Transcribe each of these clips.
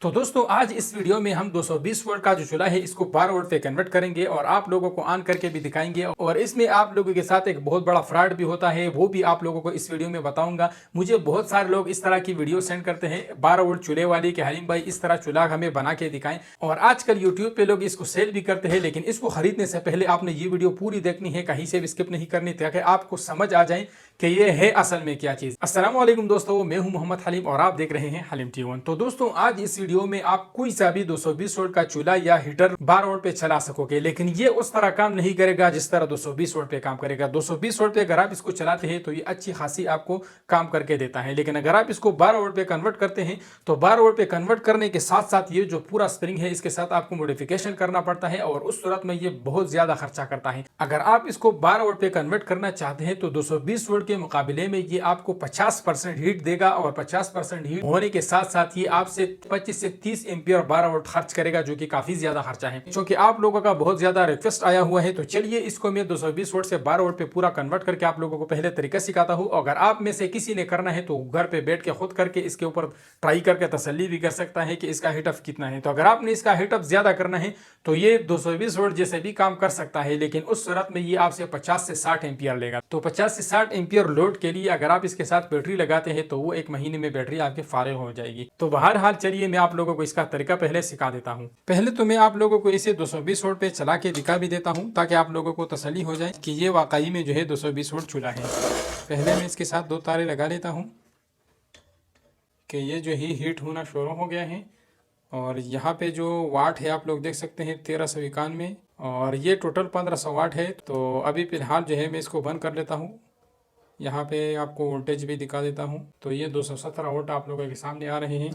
तो दोस्तों आज इस वीडियो में हम 220 वोल्ट का जो चूल्हा है इसको 12 वोल्ट पे कन्वर्ट करेंगे और आप लोगों को ऑन करके भी दिखाएंगे और इसमें आप लोगों के साथ एक बहुत बड़ा फ्रॉड भी होता है, वो भी आप लोगों को इस वीडियो में बताऊंगा। मुझे बहुत सारे लोग इस तरह की वीडियो सेंड करते हैं 12 वोल्ट चूल्हे वाली कि हलीम भाई इस तरह चूल्हा हमें बना के दिखाएं, और आजकल यूट्यूब पे लोग इसको सेल भी करते हैं। लेकिन इसको खरीदने से पहले आपने ये वीडियो पूरी देखनी है, कहीं से भी स्किप नहीं करनी, ताकि आपको समझ आ जाए कि ये है असल में क्या चीज। अस्सलाम वालेकुम दोस्तों, मैं हूं मोहम्मद हलीम और आप देख रहे हैं हलीम टी1। तो दोस्तों आज इस वीडियो में आप कोई सा भी 220 वोल्ट का चूल्हा या हीटर 12 वोल्ट पे चला सकोगे, लेकिन ये उस तरह काम नहीं करेगा जिस तरह 220 वोल्ट पे काम करेगा। 220 वोल्ट पे अगर आप इसको चलाते हैं तो ये अच्छी खासी आपको काम करके देता है, लेकिन अगर आप इसको 12 वोल्ट पे कन्वर्ट करते हैं तो 12 वोल्ट पे कन्वर्ट करने के साथ साथ ये जो पूरा स्प्रिंग है इसके साथ आपको मॉडिफिकेशन करना पड़ता है और उस सूरत में ये बहुत ज्यादा खर्चा करता है। अगर आप इसको 12 वोल्ट पे कन्वर्ट करना चाहते हैं तो 220 वोल्ट के मुकाबले में ये आपको 50% हीट देगा और 50% हीट होने के साथ साथ ये आपसे 25 से 30 एम्पियर 12 वोल्ट खर्च करेगा, जो कि काफी ज्यादा खर्चा है। क्योंकि आप लोगों का बहुत ज्यादा रिक्वेस्ट आया हुआ है तो चलिए इसको मैं 220 वोल्ट से 12 वोल्ट पे पूरा कन्वर्ट करके आप लोगों को पहले तरीका सिखाता हूँ। अगर आप में से किसी ने करना है तो घर पे बैठ के खुद करके इसके ऊपर ट्राई करके तसल्ली भी कर सकता है कि इसका हीटअप कितना है। तो अगर आपने इसका हीटअप ज्यादा करना है तो ये 220 वोल्ट जैसे भी काम कर सकता है, लेकिन उस सूरत में ये आपसे 50 से 60 एम्पियर लेगा। तो 50 से 60 एम्पियर लोड के लिए अगर आप इसके साथ बैटरी लगाते हैं तो वो एक महीने में बैटरी आपके फारिग हो जाएगी। तो बहरहाल चलिए मैं आप लोगों को इसका तरीका पहले सिखा देता हूँ। पहले तो मैं आप लोगों को इसे 220 वोल्ट पे चला के दिखा भी देता हूँ ताकि आप लोगों को तसल्ली हो जाए कि ये वाकई में जो है 220 वोल्ट चूल्हा है। पहले मैं इसके साथ 2 तारे लगा लेता हूँ कि ये जो ही हीट होना शुरू हो गया है। और यहाँ पे जो वाट है आप लोग देख सकते हैं 1391 और ये टोटल 1500 वाट है। तो अभी फ़िलहाल जो है मैं इसको बंद कर लेता हूँ। यहाँ पे आपको वोल्टेज भी दिखा देता हूँ। तो ये 217 वोल्ट आप लोगों के सामने आ रहे हैं।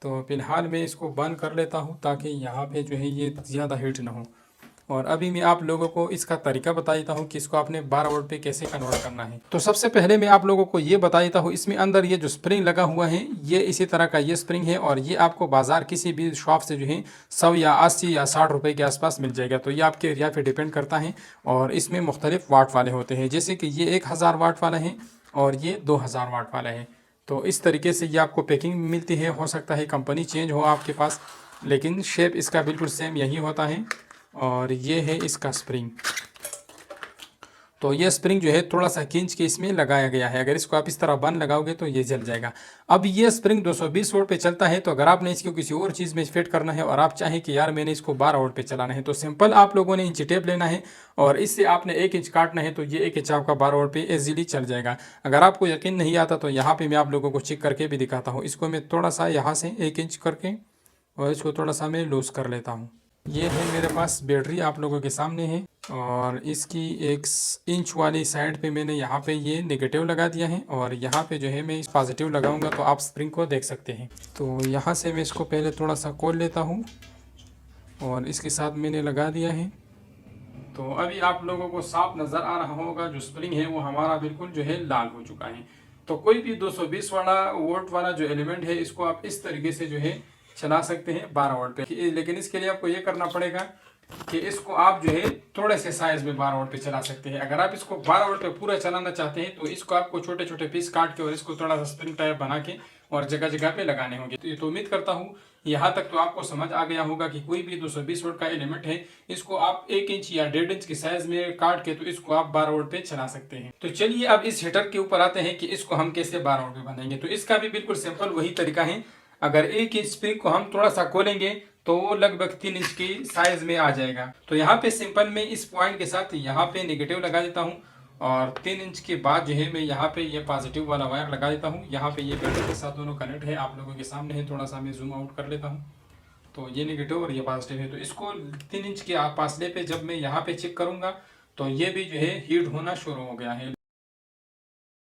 तो फिलहाल मैं इसको बंद कर लेता हूँ ताकि यहाँ पे जो है ये ज़्यादा हीट ना हो। और अभी मैं आप लोगों को इसका तरीका बता देता हूँ कि इसको आपने 12 वोल्ट पे कैसे कन्वर्ट करना है। तो सबसे पहले मैं आप लोगों को ये बता देता हूँ, इसमें अंदर ये जो स्प्रिंग लगा हुआ है ये इसी तरह का ये स्प्रिंग है और ये आपको बाजार किसी भी शॉप से जो है 100 या 80 या 60 रुपये के आसपास मिल जाएगा। तो ये आपके एरिया पे डिपेंड करता है और इसमें मुख्तलिफ वाट वाले होते हैं, जैसे कि ये 1000 वाट वाला है और ये 2000 वाट वाला है। तो इस तरीके से ये आपको पैकिंग मिलती है। हो सकता है कंपनी चेंज हो आपके पास, लेकिन शेप इसका बिल्कुल सेम यही होता है। और ये है इसका स्प्रिंग। तो ये स्प्रिंग जो है थोड़ा सा खींच के इसमें लगाया गया है। अगर इसको आप इस तरह बंद लगाओगे तो ये जल जाएगा। अब ये स्प्रिंग 220 वोल्ट पे चलता है, तो अगर आपने इसको किसी और चीज़ में फिट करना है और आप चाहें कि यार मैंने इसको 12 वोल्ट पे चलाना है, तो सिंपल आप लोगों ने इंची टेप लेना है और इससे आपने 1 इंच काटना है। तो ये 1 इंच आपका 12 वोल्ट पे इजीली चल जाएगा। अगर आपको यकीन नहीं आता तो यहाँ पर मैं आप लोगों को चेक करके भी दिखाता हूँ। इसको मैं थोड़ा सा यहाँ से 1 इंच करके और इसको थोड़ा सा मैं लूज़ कर लेता हूँ। ये है मेरे पास बैटरी आप लोगों के सामने है और इसकी 1 इंच वाली साइड पे मैंने यहाँ पे ये नेगेटिव लगा दिया है और यहाँ पे जो है मैं इस पॉजिटिव लगाऊंगा तो आप स्प्रिंग को देख सकते हैं। तो यहाँ से मैं इसको पहले थोड़ा सा खोल लेता हूँ और इसके साथ मैंने लगा दिया है। तो अभी आप लोगों को साफ नज़र आ रहा होगा जो स्प्रिंग है वो हमारा बिल्कुल जो है लाल हो चुका है। तो कोई भी 220 वाला वोल्ट वाला जो एलिमेंट है इसको आप इस तरीके से जो है चला सकते हैं 12 वोल्ट पे। लेकिन इसके लिए आपको ये करना पड़ेगा कि इसको आप जो है थोड़े से साइज में 12 वोल्ट पे चला सकते हैं। अगर आप इसको 12 वोल्ट पे पूरा चलाना चाहते हैं तो इसको आपको छोटे छोटे पीस काट के और इसको थोड़ा सा स्प्रिंग टाइप बना के और जगह जगह पे लगाने होंगे। तो ये तो उम्मीद करता हूँ यहाँ तक तो आपको समझ आ गया होगा कि कोई भी 220 वोल्ट का एलिमेंट है इसको आप 1 इंच या 1.5 इंच की साइज में काट के तो इसको आप 12 वोल्ट पे चला सकते हैं। तो चलिए अब इस हीटर के ऊपर आते हैं कि इसको हम कैसे 12 वोल्ट पे बनाएंगे। तो इसका भी बिल्कुल सिंपल वही तरीका है। अगर 1 इंच स्प्रिंग को हम थोड़ा सा खोलेंगे तो वो लगभग 3 इंच की साइज में आ जाएगा। तो यहाँ पे सिंपल में इस पॉइंट के साथ यहाँ पे नेगेटिव लगा देता हूँ और 3 इंच के बाद जो है मैं यहाँ पे ये पॉजिटिव वाला वायर लगा देता हूँ। यहाँ पे ये बैटरी के साथ दोनों कनेक्ट है, आप लोगों के सामने है। थोड़ा सा मैं जूम आउट कर लेता हूँ। तो ये नेगेटिव और ये पॉजिटिव है। तो इसको 3 इंच के फासले पे जब मैं यहाँ पे चेक करूँगा तो ये भी जो है हीट होना शुरू हो गया है।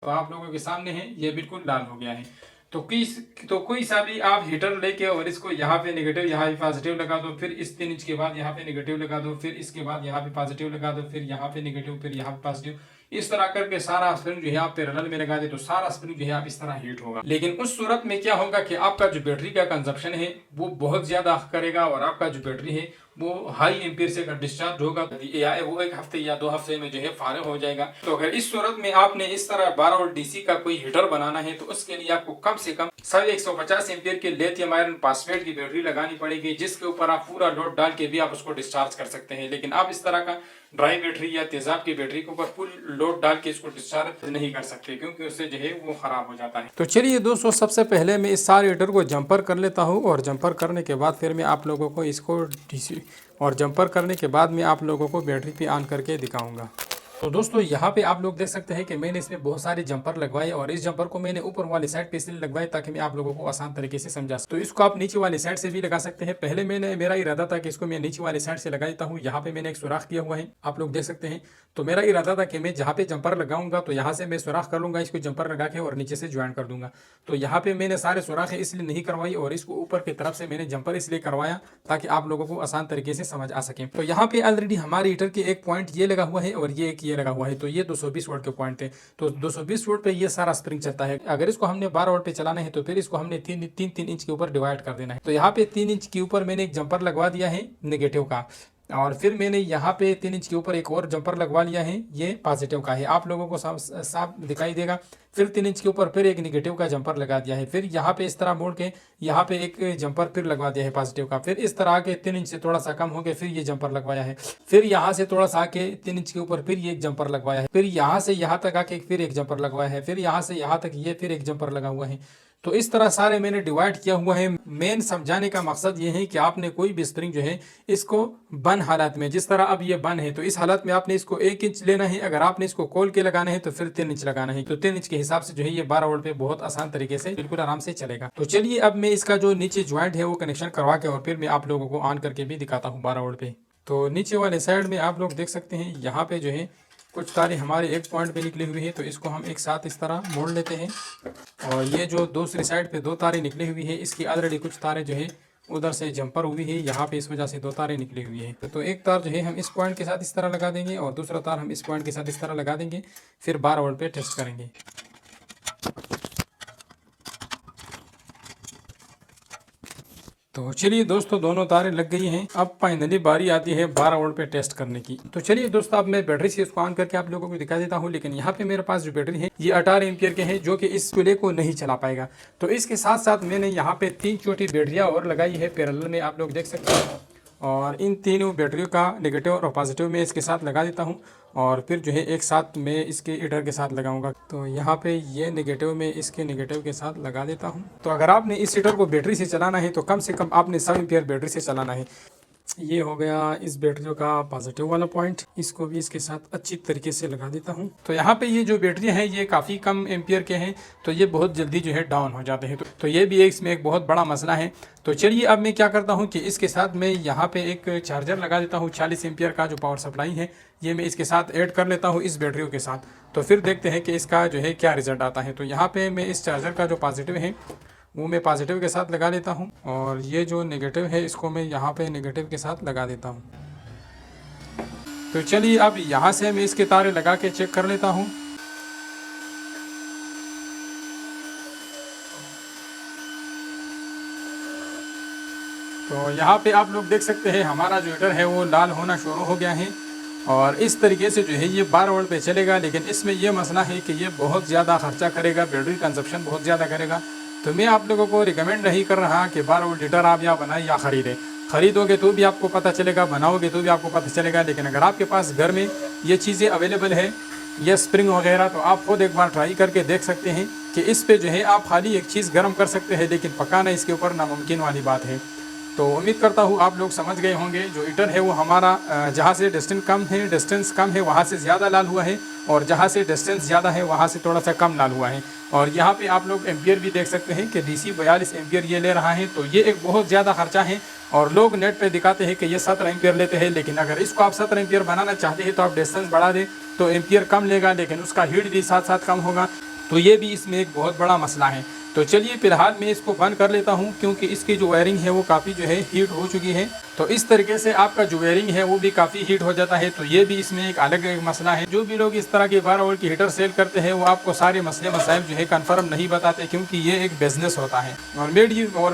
तो आप लोगों के सामने है ये बिल्कुल लाल हो गया है। तो कोई सा भी आप हीटर लेके और इसको यहाँ पे नेगेटिव यहाँ पे पॉजिटिव लगा दो, फिर इस 3 इंच के बाद यहाँ पे नेगेटिव लगा दो, फिर इसके बाद यहाँ पे पॉजिटिव लगा दो, फिर यहाँ पे नेगेटिव, फिर यहाँ पे पॉजिटिव, इस तरह करके सारा स्प्रिंग जो है आप पैरेलल में लगा दे तो सारा स्प्रिंग जो है आप इस तरह हीट होगा। लेकिन उस सूरत में क्या होगा कि आपका जो बैटरी का कंजप्शन है वो बहुत ज्यादा करेगा और आपका जो बैटरी है वो हाई एम्पीयर से डिस्चार्ज होगा या वो 1 हफ्ते या 2 हफ्ते में जो है फारिग हो जाएगा। तो अगर इस सूरत में आपने इस तरह 12 वोल्ट डीसी का कोई हीटर बनाना है तो उसके लिए आपको कम से कम सब 150 एम्पियर के लिथियम आयरन फॉस्फेट की बैटरी लगानी पड़ेगी, जिसके ऊपर आप पूरा लोड डाल के भी आप उसको डिस्चार्ज कर सकते हैं। लेकिन आप इस तरह का ड्राई बैटरी या तेजाब की बैटरी के ऊपर फुल लोड डाल के इसको डिस्चार्ज नहीं कर सकते, क्योंकि उससे जो है वो खराब हो जाता है। तो चलिए दोस्तों, सबसे पहले मैं इस सारे हीटर को जंपर कर लेता हूँ, और जंपर करने के बाद फिर मैं आप लोगों को इसको और जंपर करने के बाद मैं आप लोगों को बैटरी पे ऑन करके दिखाऊंगा। तो दोस्तों, यहाँ पे आप लोग देख सकते हैं कि मैंने इसमें बहुत सारे जंपर लगवाए, और इस जंपर को मैंने ऊपर वाली साइड पे इसलिए लगवाए ताकि मैं आप लोगों को आसान तरीके से समझा सकूं। तो इसको आप नीचे वाली साइड से भी लगा सकते हैं। पहले मेरा इरादा था कि इसको मैं नीचे वाली साइड से लगा देता हूँ। यहाँ पे मैंने एक सुराख किया हुआ है, आप लोग देख सकते हैं। तो मेरा इरादा था कि मैं जहाँ पे जंपर लगाऊंगा तो यहाँ से मैं सुराख कर लूंगा, इसको जंपर लगा के और नीचे से ज्वाइन कर दूंगा। तो यहाँ पे मैंने सारे सुराखें इसलिए नहीं करवाई, और इसको ऊपर की तरफ से मैंने जंपर इसलिए करवाया ताकि आप लोगों को आसान तरीके से समझ आ सके। तो यहाँ पे ऑलरेडी हमारे हीटर के एक पॉइंट ये लगा हुआ है और ये एक ये लगा हुआ है, तो ये 220 वोल्ट के पॉइंट थे। तो 220 वोल्ट पे ये सारा स्प्रिंग चलता है। अगर इसको हमने 12 वोल्ट पे चलाना है तो फिर इसको हमने 3 इंच के ऊपर डिवाइड कर देना है। तो यहाँ पे 3 इंच के ऊपर मैंने एक जंपर लगवा दिया है नेगेटिव का, और फिर मैंने यहाँ पे 3 इंच के ऊपर एक और जंपर लगवा लिया है, ये पॉजिटिव का है, आप लोगों को साफ दिखाई देगा। फिर 3 इंच के ऊपर फिर एक नेगेटिव का जंपर लगा दिया है। फिर यहाँ पे इस तरह मोड़ के यहाँ पे एक जंपर फिर लगवा दिया है पॉजिटिव का। फिर इस तरह के 3 इंच से थोड़ा सा कम हो गया, फिर ये जंपर लगवाया है। फिर यहाँ से थोड़ा सा आके 3 इंच के ऊपर फिर ये एक जंपर लगवाया है। फिर यहाँ से यहाँ तक आके फिर एक जंपर लगवाया है। फिर यहाँ से यहाँ तक ये फिर एक जंपर लगा हुआ है। तो इस तरह सारे मैंने डिवाइड किया हुआ है। मेन समझाने का मकसद ये है कि आपने कोई भी स्प्रिंग जो है इसको बंद हालत में, जिस तरह अब ये बंद है, तो इस हालत में आपने इसको 1 इंच लेना है। अगर आपने इसको खोल के लगाना है तो फिर 3 इंच लगाना है। तो 3 इंच के हिसाब से जो है ये 12 वोल्ट पे बहुत आसान तरीके से बिल्कुल आराम से चलेगा। तो चलिए अब मैं इसका जो नीचे ज्वाइंट है वो कनेक्शन करवा के और फिर मैं आप लोगों को ऑन करके भी दिखाता हूँ 12 वोल्ट पे। तो नीचे वाले साइड में आप लोग देख सकते हैं, यहाँ पे जो है कुछ तारे हमारे एक पॉइंट पे निकली हुई है, तो इसको हम एक साथ इस तरह मोड़ लेते हैं। और ये जो दूसरी साइड पे 2 तारे निकली हुई है, इसकी ऑलरेडी कुछ तारे जो है उधर से जंपर हुई है, यहाँ पे इस वजह से 2 तारे निकली हुई है। तो एक तार जो है हम इस पॉइंट के साथ इस तरह लगा देंगे, और दूसरा तार हम इस पॉइंट के साथ इस तरह लगा देंगे। फिर 12 वोल्ट पे टेस्ट करेंगे। तो चलिए दोस्तों, दोनों तारें लग गई हैं। अब फाइनली बारी आती है 12 वोल्ट पे टेस्ट करने की। तो चलिए दोस्तों, अब मैं बैटरी से इसको ऑन करके आप लोगों को दिखा देता हूं। लेकिन यहाँ पे मेरे पास जो बैटरी है ये 18 एम्पियर के हैं, जो कि इस चूल्हे को नहीं चला पाएगा। तो इसके साथ साथ मैंने यहाँ पे 3 छोटी बैटरियाँ और लगाई है पैरेलल में, आप लोग देख सकते हैं। और इन तीनों बैटरियों का नेगेटिव और पॉजिटिव में इसके साथ लगा देता हूँ, और फिर जो है एक साथ मैं इसके हीटर के साथ लगाऊंगा। तो यहाँ पे ये नेगेटिव में इसके नेगेटिव के साथ लगा देता हूँ। तो अगर आपने इस हीटर को बैटरी से चलाना है तो कम से कम आपने 7 एम्पियर बैटरी से चलाना है। ये हो गया इस बैटरी का पॉजिटिव वाला पॉइंट, इसको भी इसके साथ अच्छी तरीके से लगा देता हूँ। तो यहाँ पे ये जो बैटरी है ये काफ़ी कम एम्पियर के हैं, तो ये बहुत जल्दी जो है डाउन हो जाते हैं। तो ये भी इसमें एक बहुत बड़ा मसला है। तो चलिए अब मैं क्या करता हूँ कि इसके साथ मैं यहाँ पे एक चार्जर लगा देता हूँ। 40 एम्पियर का जो पावर सप्लाई है ये मैं इसके साथ ऐड कर लेता हूँ इस बैटरियों के साथ। तो फिर देखते हैं कि इसका जो है क्या रिजल्ट आता है। तो यहाँ पे मैं इस चार्जर का जो पॉजिटिव है वो मैं पॉजिटिव के साथ लगा लेता हूँ, और ये जो नेगेटिव है इसको मैं यहाँ पे नेगेटिव के साथ लगा देता हूँ। तो चलिए अब यहाँ से मैं इसके तारे लगा के चेक कर लेता हूँ। तो यहाँ पे आप लोग देख सकते हैं हमारा जो हीटर है वो लाल होना शुरू हो गया है, और इस तरीके से जो है ये 12 वोल्ट पे चलेगा। लेकिन इसमें ये मसला है कि ये बहुत ज़्यादा खर्चा करेगा, बैटरी कंजप्शन बहुत ज़्यादा करेगा। तो मैं आप लोगों को रिकमेंड नहीं कर रहा कि 12 वोल्ट हीटर आप या बनाए या ख़रीदें। खरीदोगे तो भी आपको पता चलेगा, बनाओगे तो भी आपको पता चलेगा। लेकिन अगर आपके पास घर में ये चीज़ें अवेलेबल है, ये स्प्रिंग वगैरह, तो आप खुद एक बार ट्राई करके देख सकते हैं कि इस पे जो है आप खाली एक चीज़ गर्म कर सकते हैं, लेकिन पकाना इसके ऊपर नामुमकिन वाली बात है। तो उम्मीद करता हूँ आप लोग समझ गए होंगे। जो हीटर है वो हमारा जहाँ से डिस्टेंस कम है वहाँ से ज़्यादा लाल हुआ है, और जहाँ से डिस्टेंस ज़्यादा है वहाँ से थोड़ा सा कम लाल हुआ है। और यहाँ पे आप लोग एम्पियर भी देख सकते हैं कि DC 42 एम्पियर ये ले रहा है। तो ये एक बहुत ज़्यादा खर्चा है, और लोग नेट पे दिखाते हैं कि ये 17 एम्पियर लेते हैं। लेकिन अगर इसको आप 17 एम्पियर बनाना चाहते हैं तो आप डिस्टेंस बढ़ा दें तो एम्पियर कम लेगा, लेकिन उसका हीट भी साथ साथ कम होगा। तो ये भी इसमें एक बहुत बड़ा मसला है। तो चलिए फिलहाल मैं इसको बंद कर लेता हूँ, क्योंकि इसकी जो वायरिंग है वो काफ़ी जो है हीट हो चुकी है। तो इस तरीके से आपका जो वायरिंग है वो भी काफ़ी हीट हो जाता है। तो ये भी इसमें एक अलग एक मसला है। जो भी लोग इस तरह के 12 वोल्ट की हीटर सेल करते हैं वो आपको सारे मसले मसाइल जो है कन्फर्म नहीं बताते, क्योंकि ये एक बिजनेस होता है और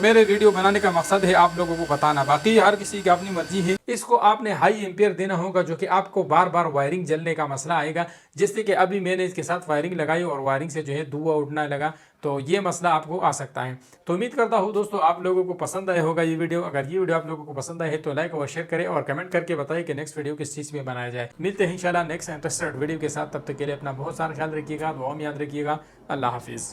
मेरे वीडियो बनाने का मकसद है आप लोगों को बताना। बाकी हर किसी की अपनी मर्जी है। इसको आपने हाई एम्पियर देना होगा, जो कि आपको बार बार वायरिंग जलने का मसला आएगा। जैसे कि अभी मैंने इसके साथ वायरिंग लगाई और वायरिंग से जो है धुआं उठने लगा, तो ये मसला आपको आ सकता है। तो उम्मीद करता हूँ दोस्तों आप लोगों को पसंद आया होगा ये वीडियो। अगर ये वीडियो आप लोगों को पसंद आए है तो लाइक और शेयर करें और कमेंट करके बताइए कि नेक्स्ट वीडियो किस चीज़ में बनाया जाए। मिलते हैं इंशाल्लाह नेक्स्ट इंटरेस्टेड वीडियो के साथ। तब तक के लिए अपना बहुत सारा ख्याल रखिएगा, दुआ में याद रखिएगा। अल्लाह हाफिज़।